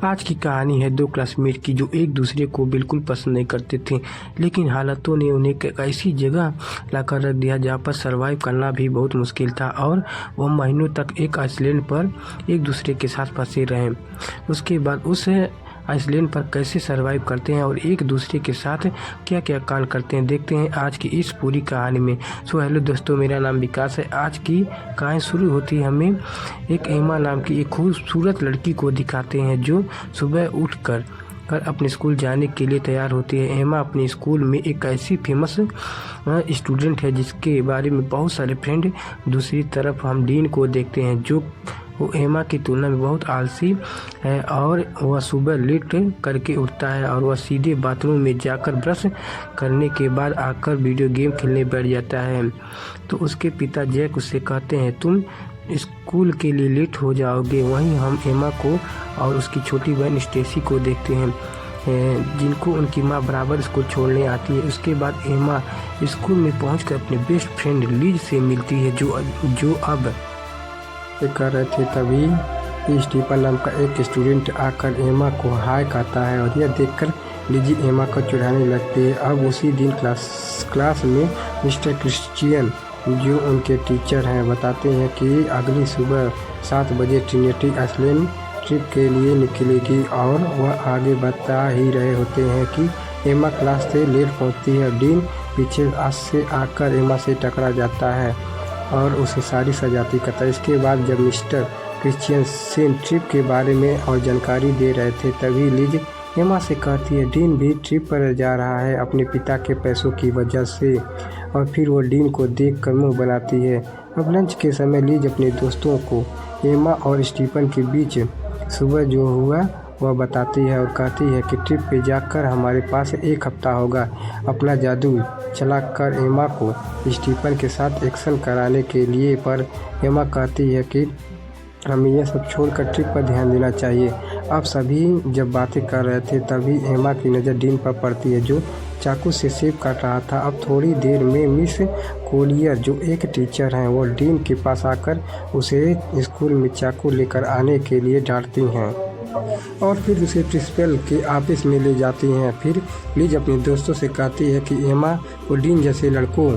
आज की कहानी है दो क्लासमेट की जो एक दूसरे को बिल्कुल पसंद नहीं करते थे, लेकिन हालातों ने उन्हें एक ऐसी जगह लाकर रख दिया जहाँ पर सरवाइव करना भी बहुत मुश्किल था और वह महीनों तक एक आइसलैंड पर एक दूसरे के साथ फंसे रहे। उसके बाद उस आइसलैंड पर कैसे सरवाइव करते हैं और एक दूसरे के साथ क्या क्या कांड करते हैं, देखते हैं आज की इस पूरी कहानी में। सो हेलो दोस्तों, मेरा नाम विकास है। आज की कहानी शुरू होती है हमें एक एमा नाम की एक खूबसूरत लड़की को दिखाते हैं जो सुबह उठकर अपने स्कूल जाने के लिए तैयार होती है। एमा अपने स्कूल में एक ऐसी फेमस स्टूडेंट है जिसके बारे में बहुत सारे फ्रेंड। दूसरी तरफ हम डीन को देखते हैं जो वो एमा की तुलना में बहुत आलसी है और वह सुबह लेट करके उठता है और वह सीधे बाथरूम में जाकर ब्रश करने के बाद आकर वीडियो गेम खेलने बैठ जाता है। तो उसके पिता जैक उससे कहते हैं तुम स्कूल के लिए लेट हो जाओगे। वहीं हम एमा को और उसकी छोटी बहन स्टेसी को देखते हैं जिनको उनकी माँ बराबर स्कूल छोड़ने आती है। उसके बाद एमा स्कूल में पहुंचकर अपने बेस्ट फ्रेंड लीज से मिलती है जो अब कर रहे थे। तभी स्टीफन नाम का एक स्टूडेंट आकर एमा को हाय कहता है और यह देखकर लिजी एमा को चिढ़ाने लगती है। अब उसी दिन क्लास में मिस्टर क्रिश्चियन जो उनके टीचर हैं बताते हैं कि अगली सुबह 7 बजे ट्रिनिटी आइसलैंड ट्रिप के लिए निकलेगी और वह आगे बता ही रहे होते हैं कि एमा क्लास से लेट पहुंचती है। डीन पीछे से आकर एमा से टकरा जाता है और उसे सारी सजाती करता है। इसके बाद जब मिस्टर क्रिश्चियन सेन ट्रिप के बारे में और जानकारी दे रहे थे तभी लिज एमा से कहती है डीन भी ट्रिप पर जा रहा है अपने पिता के पैसों की वजह से, और फिर वो डीन को देख कर मुँह बनाती है। अब लंच के समय लिज अपने दोस्तों को एमा और स्टीफन के बीच सुबह जो हुआ वह बताती है और कहती है कि ट्रिप पे जाकर हमारे पास 1 हफ्ता होगा। अपना जादू चलाकर एमा को स्टीफन के साथ एक्शन कराने के लिए, पर एमा कहती है कि हमें यह सब छोड़कर ट्रिप पर ध्यान देना चाहिए। अब सभी जब बातें कर रहे थे तभी एमा की नज़र डीन पर पड़ती है जो चाकू से सेब काट रहा था। अब थोड़ी देर में मिस कोलियर जो एक टीचर हैं वो डीन के पास आकर उसे स्कूल में चाकू लेकर आने के लिए डांटती हैं और फिर उसे प्रिंसिपल के ऑफिस में ले जाती हैं। फिर लिज अपने दोस्तों से कहती है कि एमा को डीन जैसे लड़कों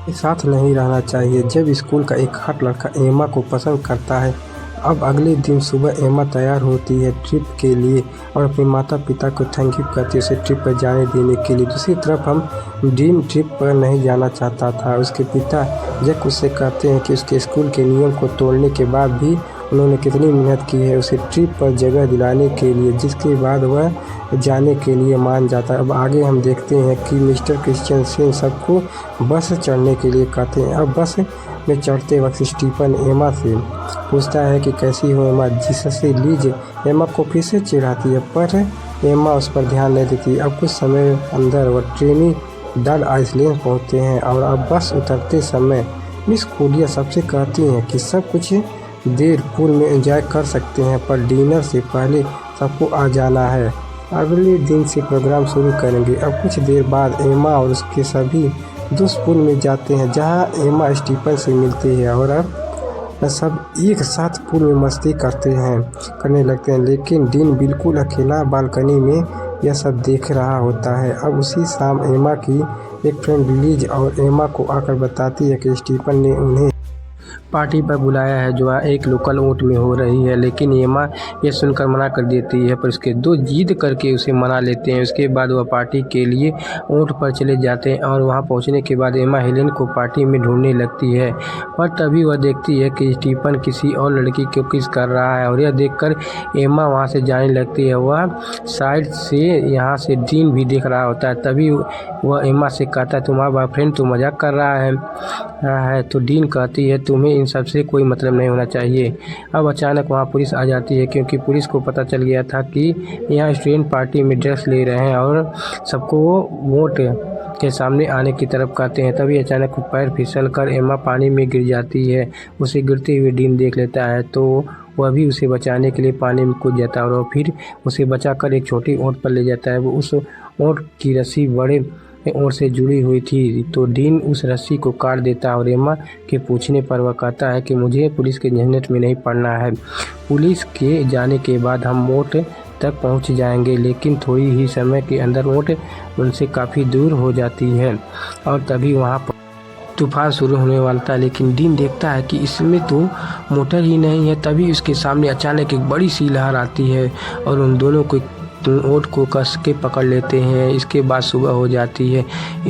के साथ नहीं रहना चाहिए। जब स्कूल का एक हॉट लड़का एमा को पसंद करता है। अब अगले दिन सुबह एमा तैयार होती है ट्रिप के लिए और अपने माता पिता को थैंक यू कहती है उसे ट्रिप पर जाने देने के लिए। दूसरी तरफ हम डीन ट्रिप पर नहीं जाना चाहता था। उसके पिता जैक उससे कहते हैं कि उसके स्कूल के नियम को तोड़ने के बाद भी उन्होंने कितनी मेहनत की है उसे ट्रिप पर जगह दिलाने के लिए, जिसके बाद वह जाने के लिए मान जाता है। अब आगे हम देखते हैं कि मिस्टर क्रिश्चियन सेन सबको बस चढ़ने के लिए कहते हैं। अब बस में चढ़ते वक्त स्टीफन एमा से पूछता है कि कैसी हो एमा, जिससे लीज एमा को फिर से चिढ़ाती है पर एमा उस पर ध्यान नहीं देती। अब कुछ समय अंदर वह ट्रिनिडाद आइसलैंड पहुँचते हैं और अब बस उतरते समय मिस कोलिया सबसे कहती हैं कि सब कुछ देर पूल में एंजॉय कर सकते हैं पर डिनर से पहले सबको आ जाना है। अगले दिन से प्रोग्राम शुरू करेंगे। अब कुछ देर बाद एमा और उसके सभी दोस्त पूल में जाते हैं जहां एमा स्टीफन से मिलती है और अब सब एक साथ पूल में मस्ती करने लगते हैं, लेकिन डीन बिल्कुल अकेला बालकनी में यह सब देख रहा होता है। अब उसी शाम एमा की एक फ्रेंड लिज और एमा को आकर बताती है कि स्टीफन ने उन्हें पार्टी पर बुलाया है जो एक लोकल ओट में हो रही है, लेकिन एमा ये सुनकर मना कर देती है पर उसके दोस्त जिद करके उसे मना लेते हैं। उसके बाद वह पार्टी के लिए ओट पर चले जाते हैं और वहां पहुंचने के बाद एमा हेलेन को पार्टी में ढूंढने लगती है, पर तभी वह देखती है कि स्टीफन किसी और लड़की को किस कर रहा है और यह देखकर एमा वहां से जाने लगती है। वह साइड से यहाँ से डीन भी देख रहा होता है। तभी वह एमा से कहता है तुम्हारा बॉयफ्रेंड तो मजाक कर रहा है। तो डीन कहती है तुम्हें इन सब से कोई मतलब नहीं होना चाहिए। अब अचानक वहाँ पुलिस आ जाती है क्योंकि पुलिस को पता चल गया था कि यहाँ स्टूडेंट पार्टी में ड्रेस ले रहे हैं और सबको वोट के सामने आने की तरफ कहते हैं। तभी अचानक पैर फिसल कर एमा पानी में गिर जाती है। उसे गिरते हुए डीन देख लेता है तो वह भी उसे बचाने के लिए पानी में कूद जाता है और फिर उसे बचाकर एक छोटी ओट पर ले जाता है। वो उस ओट की रस्सी बड़े ओर से जुड़ी हुई थी। तो डीन उस रस्सी को काट देता है और एम्मा के पूछने पर वह कहता है कि मुझे पुलिस के झंझट में नहीं पड़ना है। पुलिस के जाने के बाद हम मोट तक पहुंच जाएंगे, लेकिन थोड़ी ही समय के अंदर मोट उनसे काफ़ी दूर हो जाती है और तभी वहां पर तूफान शुरू होने वाला था। लेकिन डीन देखता है कि इसमें तो मोटर ही नहीं है। तभी उसके सामने अचानक एक बड़ी सी लहर आती है और उन दोनों को ओट को कस के पकड़ लेते हैं। इसके बाद सुबह हो जाती है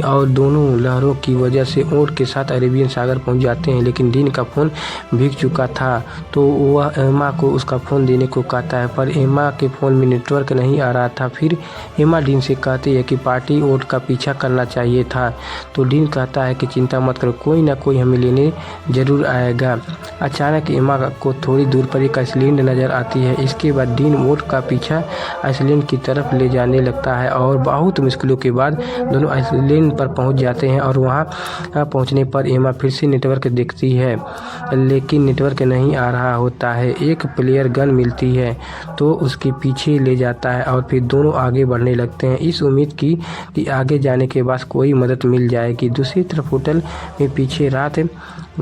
और दोनों लहरों की वजह से ओट के साथ अरेबियन सागर पहुंच जाते हैं। लेकिन डीन का फ़ोन भीग चुका था तो वह एम्मा को उसका फ़ोन देने को कहता है, पर एम्मा के फ़ोन में नेटवर्क नहीं आ रहा था। फिर एम्मा डीन से कहती है कि पार्टी ओट का पीछा करना चाहिए था। तो डीन कहता है कि चिंता मत करो, कोई ना कोई हमें लेने ज़रूर आएगा। अचानक एम्मा को थोड़ी दूर पर एक आइसलैंड नज़र आती है। इसके बाद डीन ओट का पीछा आइसलैंड की तरफ ले जाने लगता है और बहुत मुश्किलों के बाद दोनों आइसलैंड पर पहुंच जाते हैं। और वहां पहुंचने पर एम्मा फिर से नेटवर्क देखती है, लेकिन नेटवर्क नहीं आ रहा होता है। एक प्लेयर गन मिलती है तो उसके पीछे ले जाता है और फिर दोनों आगे बढ़ने लगते हैं, इस उम्मीद की कि आगे जाने के बाद कोई मदद मिल जाएगी। दूसरी तरफ होटल में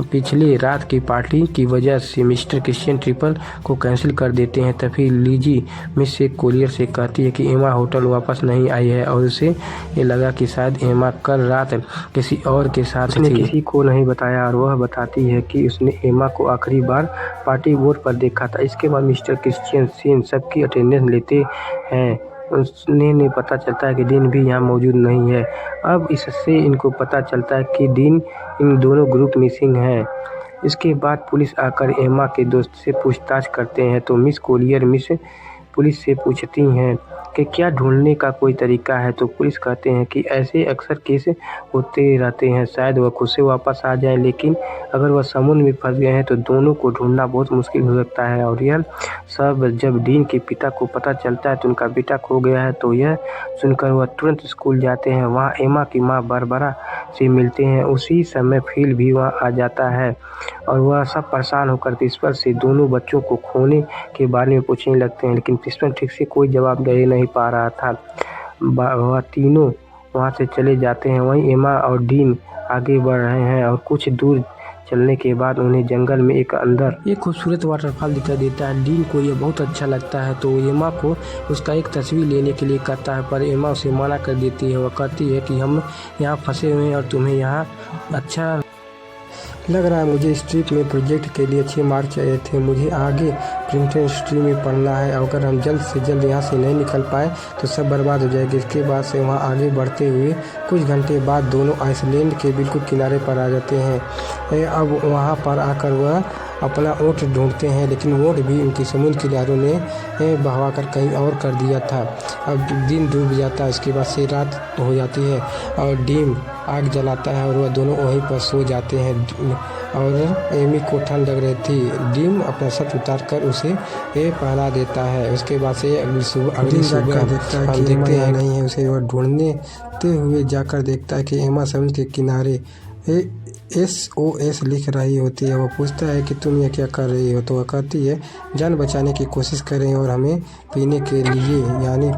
पिछले रात की पार्टी की वजह से मिस्टर क्रिश्चियन ट्रिपल को कैंसिल कर देते हैं। तभी लीजी मिस से कोरियर से कहती है कि एम्मा होटल वापस नहीं आई है और उसे ये लगा कि शायद एम्मा कल रात किसी और के साथ उसने किसी को नहीं बताया। और वह बताती है कि उसने एम्मा को आखिरी बार पार्टी बोर्ड पर देखा था। इसके बाद मिस्टर क्रिश्चियन सेन सबकी अटेंडेंस लेते हैं। उसने पता चलता है कि डीन भी यहाँ मौजूद नहीं है। अब इससे इनको पता चलता है कि डीन इन दोनों ग्रुप मिसिंग हैं। इसके बाद पुलिस आकर एम्मा के दोस्त से पूछताछ करते हैं तो मिस कोरियर पुलिस से पूछती हैं कि क्या ढूंढने का कोई तरीका है। तो पुलिस कहते हैं कि ऐसे अक्सर केस होते रहते हैं, शायद वह खुद से वापस आ जाए, लेकिन अगर वह समुद्र में फंस गए हैं तो दोनों को ढूंढना बहुत मुश्किल हो सकता है। और यह सब जब डीन के पिता को पता चलता है तो उनका बेटा खो गया है, तो यह सुनकर वह तुरंत स्कूल जाते हैं। वहाँ एम्मा की माँ बारबरा से मिलते हैं। उसी समय फिल भी वहाँ आ जाता है और वह सब परेशान होकर प्रिंसिपल से दोनों बच्चों को खोने के बारे में पूछने लगते हैं, लेकिन प्रिंसिपल ठीक से कोई जवाब दे नहीं पा रहा था। वह तीनों वहाँ से चले जाते हैं। वहीं एम्मा और डीन आगे बढ़ रहे हैं और कुछ दूर चलने के बाद उन्हें जंगल में एक खूबसूरत वाटरफॉल दिखाई देता है। डीन को यह बहुत अच्छा लगता है तो एम्मा को उसका एक तस्वीर लेने के लिए कहता है, पर एम्मा उसे मना कर देती है। वह कहती है कि हम यहाँ फंसे हुए हैं और तुम्हें यहाँ अच्छा लग रहा है। मुझे इस ट्रिप में प्रोजेक्ट के लिए अच्छे मार्क चाहिए थे। मुझे आगे प्रिंट इंडस्ट्री में पढ़ना है। अगर हम जल्द से जल्द यहाँ से नहीं निकल पाए तो सब बर्बाद हो जाएगी। इसके बाद से वहाँ आगे बढ़ते हुए कुछ घंटे बाद दोनों आइसलैंड के बिल्कुल किनारे पर आ जाते हैं। अब वहाँ पर आकर वह अपना ओट ढूंढते हैं, लेकिन वोट भी उनकी समुद्र की लहरों ने बहवा कर कहीं और कर दिया था। अब दिन डूब जाता है। इसके बाद से रात हो जाती है और डीन आग जलाता है और वह दोनों वहीं पर सो जाते हैं। और एमी को ठंड लग रही थी। डीन अपना शर्ट उतार कर उसे पहना देता है। उसके बाद से अगली सुबह हम देखते हैं नहीं है उसे वह ढूंढते हुए जाकर देखता है कि एम्मा समुद्र के किनारे SOS लिख रही होती है। वो पूछता है कि तुम ये क्या कर रही हो, तो वह कहती है जान बचाने की कोशिश करें और हमें पीने के लिए यानी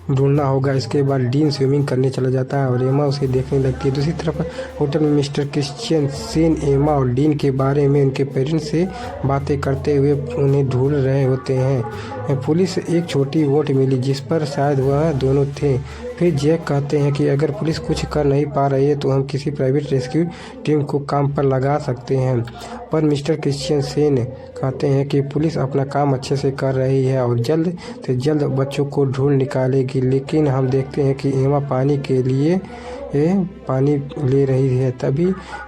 ढूंढना होगा। इसके बाद डीन स्विमिंग करने चला जाता है और एम्मा उसे देखने लगती है। दूसरी तरफ होटल में मिस्टर क्रिश्चियन सेन एम्मा और डीन के बारे में उनके पेरेंट्स से बातें करते हुए उन्हें ढूंढ रहे होते हैं। पुलिस एक छोटी वोट मिली जिस पर शायद वह दोनों थे। फिर जैक कहते हैं कि अगर पुलिस कुछ कर नहीं पा रही है तो हम किसी प्राइवेट रेस्क्यू टीम को काम पर लगा सकते हैं। पर मिस्टर क्रिश्चियन सेन कहते हैं कि पुलिस अपना काम अच्छे से कर रही है और जल्द से जल्द बच्चों को ढूंढ निकालेगी। लेकिन हम देखते हैं कि एम्मा पानी के लिए पानी ले रही है। तभी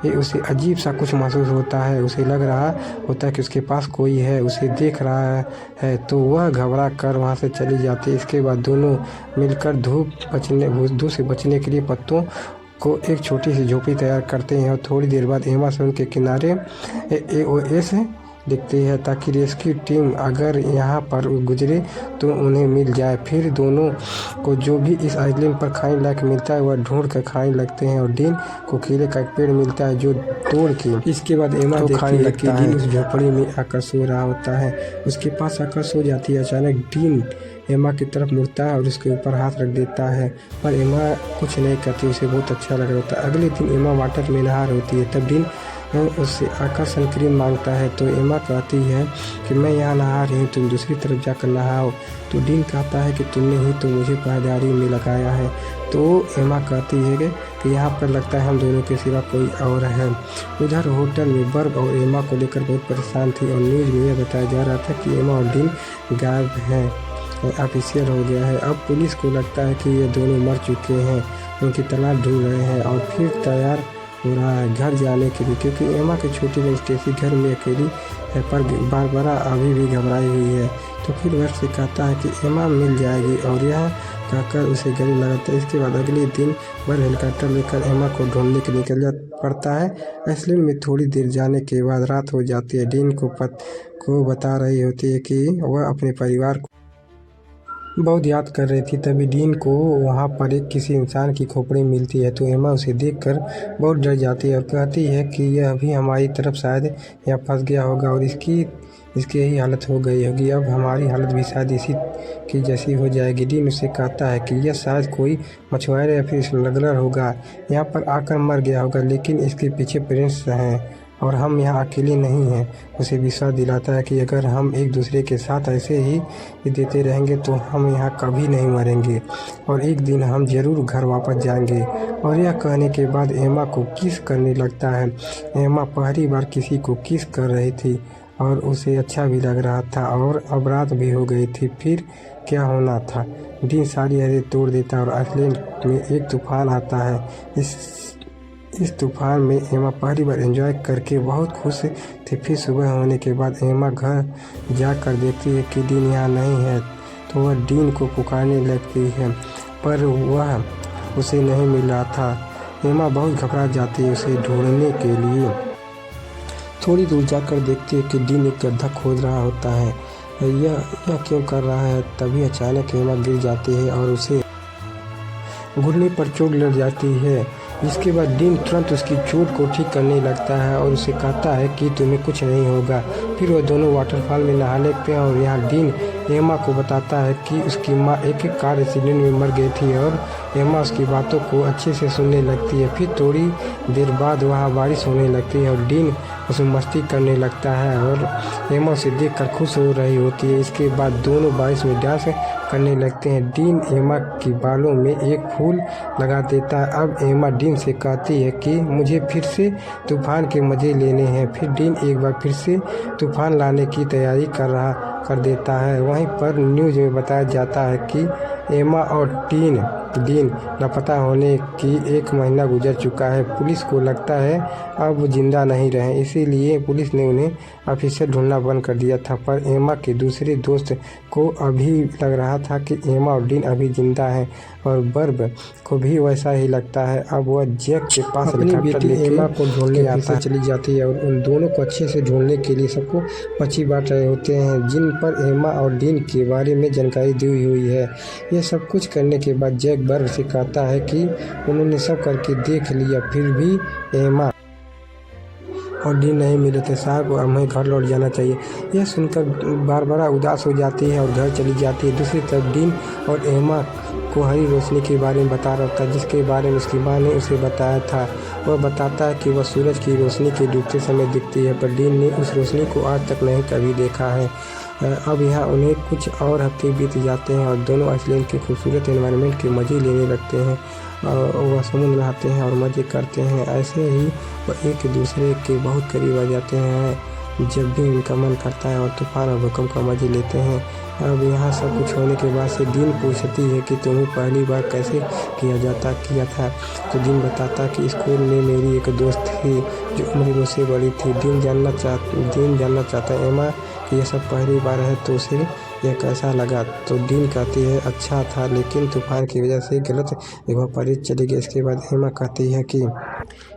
उसे अजीब सा कुछ महसूस होता है। उसे लग रहा होता है कि उसके पास कोई है, उसे देख रहा है, तो वह घबरा कर वहाँ से चली जाती है। इसके बाद दोनों मिलकर धूप से बचने के लिए पत्तों को एक छोटी सी झोपड़ी तैयार करते हैं और थोड़ी देर बाद एम्मा समुद्र के किनारे AOS दिखती है ताकि रेस्क्यू टीम अगर यहाँ पर गुजरे तो उन्हें मिल जाए। फिर दोनों को जो भी इस आइलैंड पर खाने लायक मिलता है वह ढूंढ कर खाने लगते हैं और डीन को केले का एक पेड़ मिलता है जो तोड़ के इसके बाद एमा तो देखती है कि डीन उस झोपड़ी में आकर सो रहा होता है। उसके पास आकर सो जाती है। अचानक डीन एमा की तरफ मुड़ता है और उसके ऊपर हाथ रख देता है, पर एमा कुछ नहीं कहती। उसे बहुत अच्छा लग रहा होता है। अगले दिन एमा वाटर में नहा रही होती है, तब डीन उससे आकर सन क्रीम मांगता है तो एमा कहती है कि मैं यहाँ नहा रही हूँ, तुम दूसरी तरफ जाकर नहाओ। तो डीन कहता है कि तुमने ही तो मुझे पहरेदारी में लगाया है। तो एमा कहती है कि यहाँ पर लगता है हम दोनों के सिवा कोई और है। उधर होटल में बर्ब और एमा को लेकर बहुत परेशान थी और न्यूज़ में यह बताया जा रहा था कि एमा और डीन गायब हैं और ऑफिशियल हो गया है। अब पुलिस को लगता है कि ये दोनों मर चुके हैं, उनकी तलाश ढूंढ रहे हैं और फिर तैयार हो रहा है घर जाने के लिए, क्योंकि एमा की छोटी बहन स्टेसी घर में अकेली है, पर बारबरा अभी भी घबराई हुई है। तो फिर घर से कहता है कि एमा मिल जाएगी और यह कहकर उसे गले लगाता है। इसके बाद अगले दिन बर्ब हेलीकॉप्टर लेकर एमा को ढूंढने के लिए निकल पड़ता है। आइसलैंड में थोड़ी देर जाने के बाद रात हो जाती है। डीन को बता रही होती है कि वह अपने परिवार को बहुत याद कर रही थी। तभी डीन को वहाँ पर एक किसी इंसान की खोपड़ी मिलती है तो एमा उसे देखकर बहुत डर जाती है और कहती है कि यह अभी हमारी तरफ शायद यहाँ फंस गया होगा और इसकी यही हालत हो गई होगी। अब हमारी हालत भी शायद इसी की जैसी हो जाएगी। डीन उसे कहता है कि यह शायद कोई मछुआरा या फिर स्मगलर होगा, यहाँ पर आकर मर गया होगा, लेकिन इसके पीछे प्रिंस हैं और हम यहाँ अकेले नहीं हैं। उसे विश्वास दिलाता है कि अगर हम एक दूसरे के साथ ऐसे ही देते रहेंगे तो हम यहाँ कभी नहीं मरेंगे और एक दिन हम ज़रूर घर वापस जाएंगे। और यह कहने के बाद एमा को किस करने लगता है। एमा पहली बार किसी को किस कर रही थी और उसे अच्छा भी लग रहा था और अब रात भी हो गई थी। फिर क्या होना था। डीन सारी हदें तोड़ देता है और आइसलैंड में एक तूफान आता है। इस तूफान में एमा पहली बार एंजॉय करके बहुत खुश थी। फिर सुबह होने के बाद एमा घर जाकर देखती है कि डीन यहाँ नहीं है तो वह डीन को पुकारने लगती है, पर वह उसे नहीं मिल रहा था। एमा बहुत घबरा जाती है उसे ढूंढने के लिए। थोड़ी दूर जाकर देखती है कि डीन एक गड्ढा खोद रहा होता है। यह क्यों कर रहा है। तभी अचानक एमा गिर जाती है और उसे घुटने पर चोट लग जाती है। जिसके बाद डीन तुरंत उसकी चोट को ठीक करने लगता है और उसे कहता है कि तुम्हें कुछ नहीं होगा। फिर वह दोनों वाटरफॉल में नहाने पे और यहाँ डीन एमा को बताता है कि उसकी माँ एक कार एक्सीडेंट में मर गई थी और एमा उसकी बातों को अच्छे से सुनने लगती है। फिर थोड़ी देर बाद वहाँ बारिश होने लगती है और डीन उसमें मस्ती करने लगता है और एमा उसे देखकर खुश हो रही होती है। इसके बाद दोनों बारिश में डांस करने लगते हैं। डीन एमा के बालों में एक फूल लगा देता है। अब एमा डीन से कहती है कि मुझे फिर से तूफान के मज़े लेने हैं। फिर डीन एक बार फिर से तूफान लाने की तैयारी कर देता है। वहीं पर न्यूज़ में बताया जाता है कि एमा और डीन लापता होने की 1 महीना गुजर चुका है। पुलिस को लगता है अब वो जिंदा नहीं रहे, इसीलिए पुलिस ने उन्हें ऑफिशियल ढूंढना बंद कर दिया था। पर एमा के दूसरे दोस्त को अभी लग रहा था कि एमा और डीन अभी जिंदा हैं और बर्ब को भी वैसा ही लगता है। अब वह जैक के पास अपनी बेटी एमा को ढूंढने फिर चली जाती है और उन दोनों को अच्छे से ढूंढने के लिए सबको पर्ची बांट रहे होते हैं जिन पर एमा और डीन के बारे में जानकारी दी हुई है। यह सब कुछ करने के बाद जैक बर्ब से कहता है कि उन्होंने सब करके देख लिया, फिर भी एमा और डीन नहीं मिले थे। साहब हमें घर लौट जाना चाहिए। यह सुनकर बारबरा उदास हो जाती है और घर चली जाती है। दूसरी तरफ डीन और एमा को हरी रोशनी के बारे में बता रहा था जिसके बारे में उसकी माँ ने उसे बताया था। वह बताता है कि वह सूरज की रोशनी के डूबते समय दिखती है, पर डीन ने उस रोशनी को आज तक नहीं कभी देखा है। अब यहाँ उन्हें कुछ और हफ्ते बीत जाते हैं और दोनों आइसलैंड के खूबसूरत एनवायरनमेंट के मज़े लेने लगते हैं और वह समुद्र में आते हैं और मज़े करते हैं। ऐसे ही वह एक दूसरे के बहुत करीब आ जाते हैं जब भी उनका मन करता है और तूफान और भूकंप का मज़े लेते हैं। अब यहाँ सब कुछ होने के बाद से डीन पूछती है कि तुम्हें पहली बार कैसे किया था। तो डीन बताता कि स्कूल में मेरी एक दोस्त थी जो उम्र में से बड़ी थी। डीन जानना चाहता है एमा कि यह सब पहली बार है तो उसे यह कैसा लगा। तो डीन कहती है अच्छा था, लेकिन तूफान की वजह से गलत जगह पर चली गई। इसके बाद एमा कहती है कि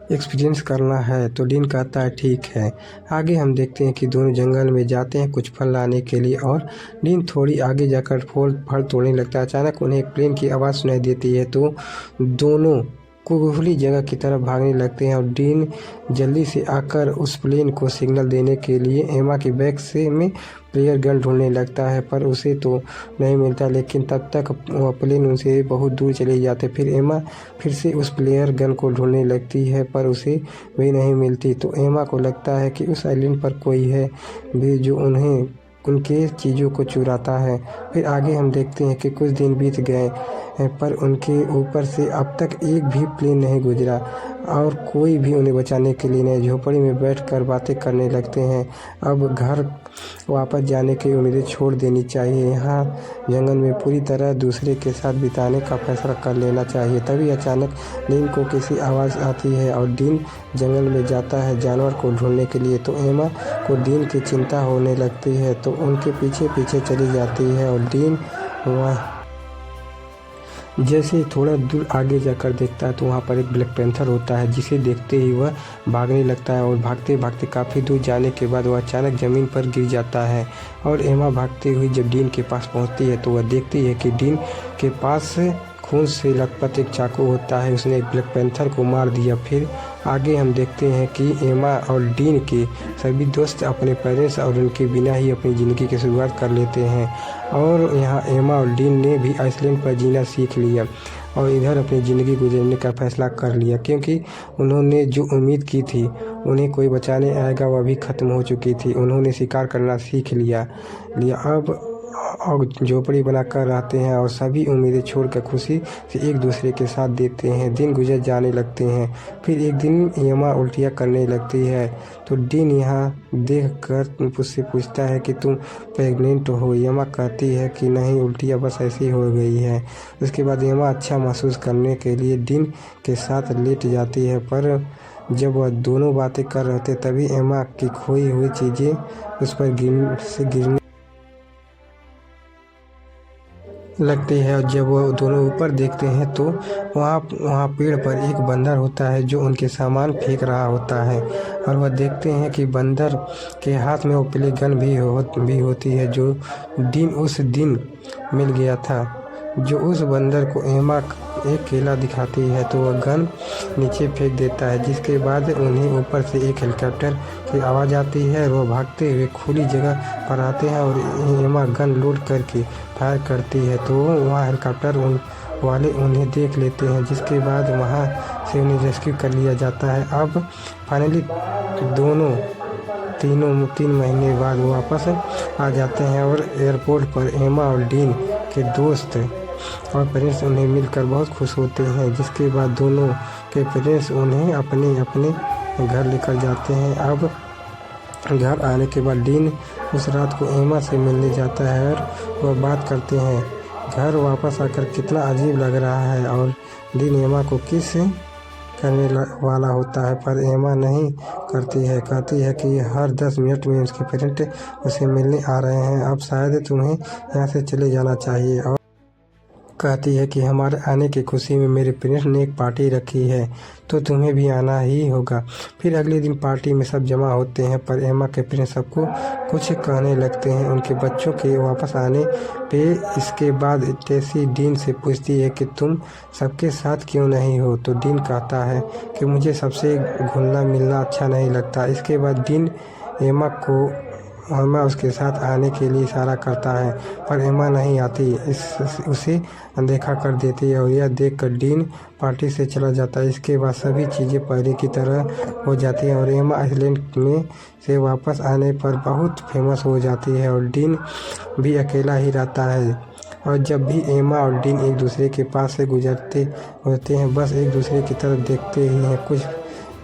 एक्सपीरियंस करना है। तो डीन कहता है ठीक है। आगे हम देखते हैं कि दोनों जंगल में जाते हैं कुछ फल लाने के लिए और डीन थोड़ी आगे जाकर फल तोड़ने लगता है। अचानक उन्हें एक प्लेन की आवाज़ सुनाई देती है तो दोनों खुली जगह की तरफ भागने लगते हैं और डीन जल्दी से आकर उस प्लेन को सिग्नल देने के लिए एमा के बैग से में प्लेयर गन ढूंढने लगता है, पर उसे तो नहीं मिलता। लेकिन तब तक वह प्लेन उनसे बहुत दूर चले जाते। फिर एमा फिर से उस प्लेयर गन को ढूंढने लगती है पर उसे भी नहीं मिलती। तो एमा को लगता है कि उस आइलैंड पर कोई है भी जो उनके चीज़ों को चुराता है। फिर आगे हम देखते हैं कि कुछ दिन बीत गए पर उनके ऊपर से अब तक एक भी प्लेन नहीं गुजरा और कोई भी उन्हें बचाने के लिए नहीं। झोपड़ी में बैठकर बातें करने लगते हैं। अब घर वापस जाने की उम्मीदें छोड़ देनी चाहिए। यहाँ जंगल में पूरी तरह दूसरे के साथ बिताने का फैसला कर लेना चाहिए। तभी अचानक डीन को किसी आवाज़ आती है और डीन जंगल में जाता है जानवर को ढूंढने के लिए। तो एमा को डीन की चिंता होने लगती है तो उनके पीछे पीछे चली जाती है और डीन वह जैसे थोड़ा दूर आगे जाकर देखता है तो वहाँ पर एक ब्लैक पैंथर होता है, जिसे देखते ही वह भागने लगता है और भागते भागते काफ़ी दूर जाने के बाद वह अचानक ज़मीन पर गिर जाता है। और एमा भागते हुई जब डीन के पास पहुँचती है तो वह देखती है कि डीन के पास खून से लथपथ एक चाकू होता है। उसने एक ब्लैक पैंथर को मार दिया। फिर आगे हम देखते हैं कि एमा और डीन के सभी दोस्त अपने पेरेंट्स और उनके बिना ही अपनी ज़िंदगी की शुरुआत कर लेते हैं। और यहाँ एमा और डीन ने भी आइसलैंड पर जीना सीख लिया और इधर अपनी ज़िंदगी गुजरने का फैसला कर लिया, क्योंकि उन्होंने जो उम्मीद की थी उन्हें कोई बचाने आएगा वह भी ख़त्म हो चुकी थी। उन्होंने शिकार करना सीख लिया अब और झोपड़ी बनाकर रहते हैं और सभी उम्मीदें छोड़कर खुशी से एक दूसरे के साथ देते हैं। दिन गुजर जाने लगते हैं। फिर एक दिन एमा उल्टियाँ करने लगती है तो डीन यहाँ देखकर उससे पूछता है कि तुम प्रेग्नेंट हो। एमा कहती है कि नहीं, उल्टियाँ बस ऐसी हो गई है। उसके बाद एमा अच्छा महसूस करने के लिए डीन के साथ लेट जाती है, पर जब वह दोनों बातें कर रहे थे तभी एमा की खोई हुई चीज़ें उस पर गिरने लगती है। और जब वो दोनों ऊपर देखते हैं तो वहाँ पेड़ पर एक बंदर होता है जो उनके सामान फेंक रहा होता है। और वह देखते हैं कि बंदर के हाथ में वो प्ले गन भी होती है जो डीन उस दिन मिल गया था। जो उस बंदर को एमा एक केला दिखाती है तो वह गन नीचे फेंक देता है, जिसके बाद उन्हें ऊपर से एक हेलीकॉप्टर की आवाज़ आती है। वह भागते हुए खुली जगह पर आते हैं और एमा गन लोड करके फायर करती है तो वहाँ हेलीकॉप्टर वाले उन्हें देख लेते हैं, जिसके बाद वहाँ से उन्हें रेस्क्यू कर लिया जाता है। अब फाइनली दोनों 3 महीने बाद वापस आ जाते हैं और एयरपोर्ट पर एमा और डीन के दोस्त और पेरेंट्स उन्हें मिलकर बहुत खुश होते हैं, जिसके बाद दोनों के पेरेंट्स उन्हें अपने अपने घर लेकर जाते हैं। अब घर आने के बाद डीन उस रात को एमा से मिलने जाता है और वह बात करते हैं। घर वापस आकर कितना अजीब लग रहा है और डीन एमा को किस करने वाला होता है, पर एमा नहीं करती है। कहती है कि हर 10 मिनट में उसके पेरेंट उसे मिलने आ रहे हैं, अब शायद तुम्हें यहाँ से चले जाना चाहिए। और कहती है कि हमारे आने की खुशी में मेरे पेरेंट्स ने एक पार्टी रखी है तो तुम्हें भी आना ही होगा। फिर अगले दिन पार्टी में सब जमा होते हैं, पर एमा के पेरेंट्स सबको कुछ कहने लगते हैं उनके बच्चों के वापस आने पे। इसके बाद टेसी डीन से पूछती है कि तुम सबके साथ क्यों नहीं हो, तो डीन कहता है कि मुझे सबसे घुलना मिलना अच्छा नहीं लगता। इसके बाद डीन एमा उसके साथ आने के लिए इशारा करता है, पर एमा नहीं आती, उसे अनदेखा कर देती है और यह देखकर डीन पार्टी से चला जाता है। इसके बाद सभी चीज़ें पहले की तरह हो जाती हैं और एमा आइसलैंड में से वापस आने पर बहुत फेमस हो जाती है और डीन भी अकेला ही रहता है। और जब भी एमा और डीन एक दूसरे के पास से गुजरते होते हैं बस एक दूसरे की तरफ देखते ही हैं। कुछ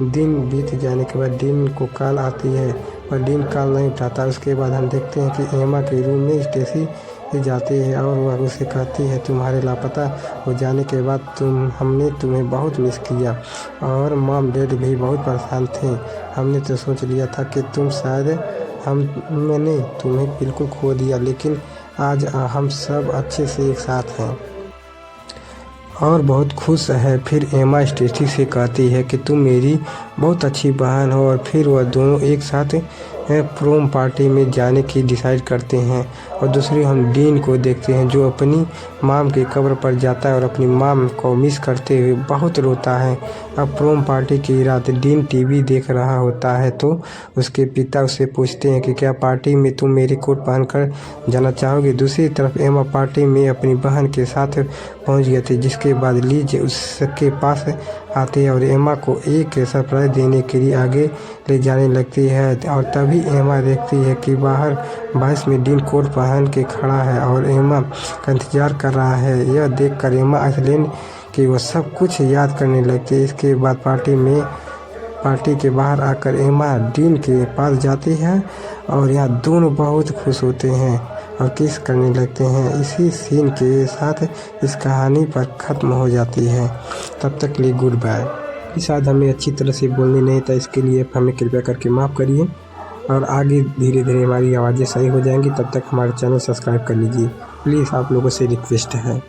दिन बीत जाने के बाद डीन को कॉल आती है पर डीन कॉल नहीं उठाता। उसके बाद हम देखते हैं कि एमा के रूम में स्टेसी जाती है और वह उसे कहती है तुम्हारे लापता हो जाने के बाद हमने तुम्हें बहुत मिस किया और मॉम डैड भी बहुत परेशान थे। हमने तो सोच लिया था कि मैंने तुम्हें बिल्कुल खो दिया, लेकिन आज हम सब अच्छे से एक साथ हैं। और बहुत खुश है। फिर एमा स्टेसी से कहती है कि तुम मेरी बहुत अच्छी बहन हो, और फिर वह दोनों एक साथ प्रोम पार्टी में जाने की डिसाइड करते हैं। और दूसरी हम डीन को देखते हैं जो अपनी माम की कब्र पर जाता है और अपनी माम को मिस करते हुए बहुत रोता है। अब प्रोम पार्टी की रात डीन टीवी देख रहा होता है तो उसके पिता उससे पूछते हैं कि क्या पार्टी में तुम मेरी कोट पहनकर जाना चाहोगे। दूसरी तरफ एमा पार्टी में अपनी बहन के साथ पहुंच गई थी, जिसके बाद लीज उसके पास आती है और एमा को एक सरप्राइज देने के लिए आगे ले जाने लगती है। और तभी एमा देखती है कि बाहर बारिश में डीन कोट पहन के खड़ा है और एमा का इंतजार कर रहा है। यह देखकर एमा आइसलैंड कि वो सब कुछ याद करने लगती है। इसके बाद पार्टी के बाहर आकर एमा डीन के पास जाती है और यहाँ दोनों बहुत खुश होते हैं और किस करने लगते हैं। इसी सीन के साथ इस कहानी पर ख़त्म हो जाती है। तब तक के लिए गुड बाय। शायद हमें अच्छी तरह से बोलने नहीं था, इसके लिए हमें कृपया करके माफ़ करिए और आगे धीरे धीरे हमारी आवाज़ें सही हो जाएंगी। तब तक हमारे चैनल सब्सक्राइब कर लीजिए प्लीज़, आप लोगों से रिक्वेस्ट है।